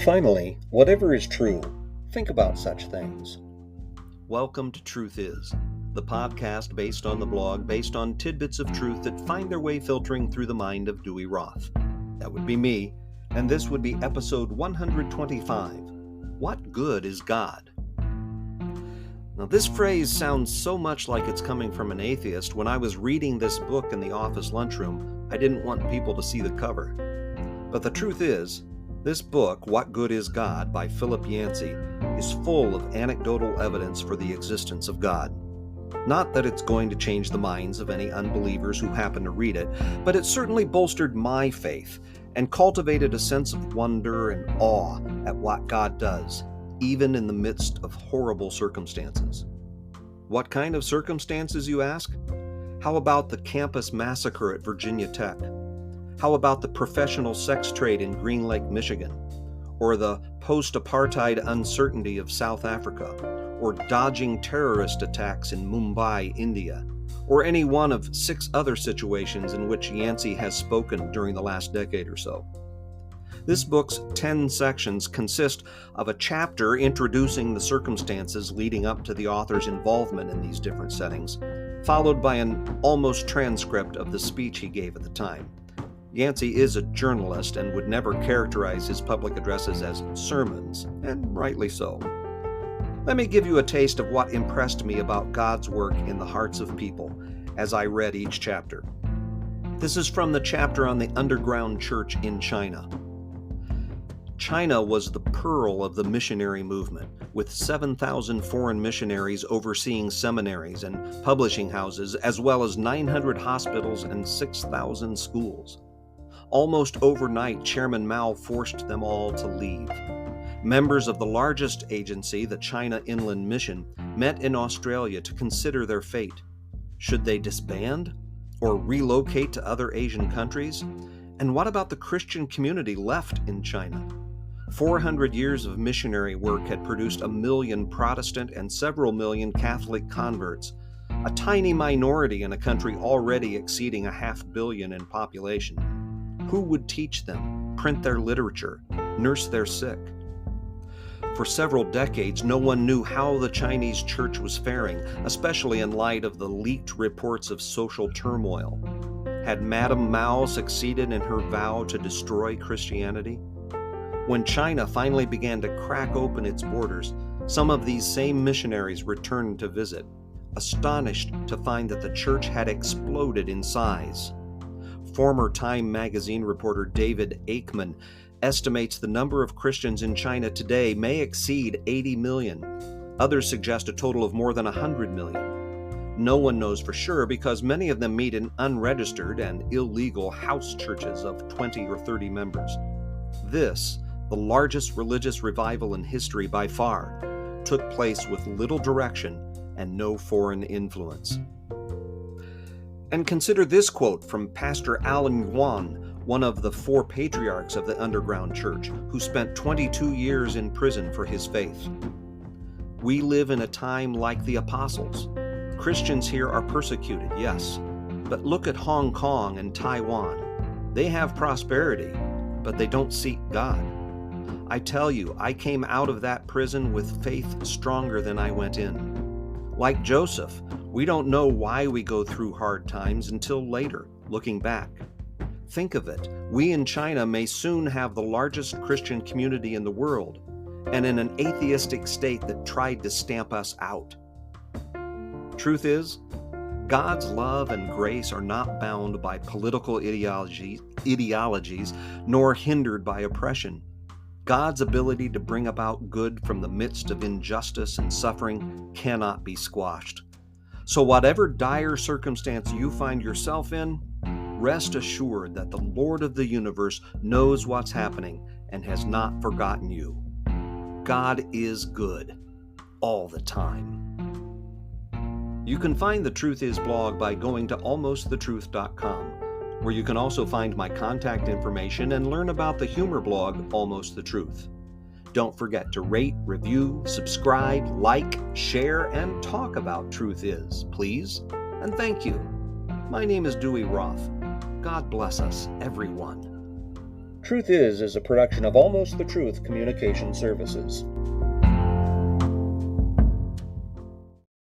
Finally, whatever is true, think about such things. Welcome to Truth Is, the podcast based on the blog based on tidbits of truth that find their way filtering through the mind of Dewey Roth. That would be me, and this would be episode 125. What good is God? Now, this phrase sounds so much like it's coming from an atheist. When I was reading this book in the office lunchroom, I didn't want people to see the cover. But the truth is, this book, What Good is God, by Philip Yancey, is full of anecdotal evidence for the existence of God. Not that it's going to change the minds of any unbelievers who happen to read it, but it certainly bolstered my faith and cultivated a sense of wonder and awe at what God does, even in the midst of horrible circumstances. What kind of circumstances, you ask? How about the campus massacre at Virginia Tech? How about the professional sex trade in Green Lake, Michigan? Or the post-apartheid uncertainty of South Africa? Or dodging terrorist attacks in Mumbai, India? Or any one of 6 other situations in which Yancey has spoken during the last decade or so? This book's 10 sections consist of a chapter introducing the circumstances leading up to the author's involvement in these different settings, followed by an almost transcript of the speech he gave at the time. Yancey is a journalist and would never characterize his public addresses as sermons, and rightly so. Let me give you a taste of what impressed me about God's work in the hearts of people as I read each chapter. This is from the chapter on the underground church in China. China was the pearl of the missionary movement, with 7,000 foreign missionaries overseeing seminaries and publishing houses, as well as 900 hospitals and 6,000 schools. Almost overnight, Chairman Mao forced them all to leave. Members of the largest agency, the China Inland Mission, met in Australia to consider their fate. Should they disband or relocate to other Asian countries? And what about the Christian community left in China? 400 years of missionary work had produced 1 million Protestant and several million Catholic converts, a tiny minority in a country already exceeding 500 million in population. Who would teach them, print their literature, nurse their sick? For several decades, no one knew how the Chinese church was faring, especially in light of the leaked reports of social turmoil. Had Madame Mao succeeded in her vow to destroy Christianity? When China finally began to crack open its borders, some of these same missionaries returned to visit, astonished to find that the church had exploded in size. Former Time magazine reporter David Aikman estimates the number of Christians in China today may exceed 80 million. Others suggest a total of more than 100 million. No one knows for sure because many of them meet in unregistered and illegal house churches of 20 or 30 members. This, the largest religious revival in history by far, took place with little direction and no foreign influence. And consider this quote from Pastor Alan Yuan, one of the 4 patriarchs of the underground church, who spent 22 years in prison for his faith. We live in a time like the apostles. Christians here are persecuted, yes, but look at Hong Kong and Taiwan. They have prosperity, but they don't seek God. I tell you, I came out of that prison with faith stronger than I went in. Like Joseph, we don't know why we go through hard times until later, looking back. Think of it, we in China may soon have the largest Christian community in the world, and in an atheistic state that tried to stamp us out. Truth is, God's love and grace are not bound by political ideologies, nor hindered by oppression. God's ability to bring about good from the midst of injustice and suffering cannot be squashed. So whatever dire circumstance you find yourself in, rest assured that the Lord of the universe knows what's happening and has not forgotten you. God is good all the time. You can find the Truth Is blog by going to almostthetruth.com, where you can also find my contact information and learn about the humor blog Almost the Truth. Don't forget to rate, review, subscribe, like, share, and talk about Truth Is, please. And thank you. My name is Dewey Roth. God bless us, everyone. Truth is a production of Almost the Truth Communication Services.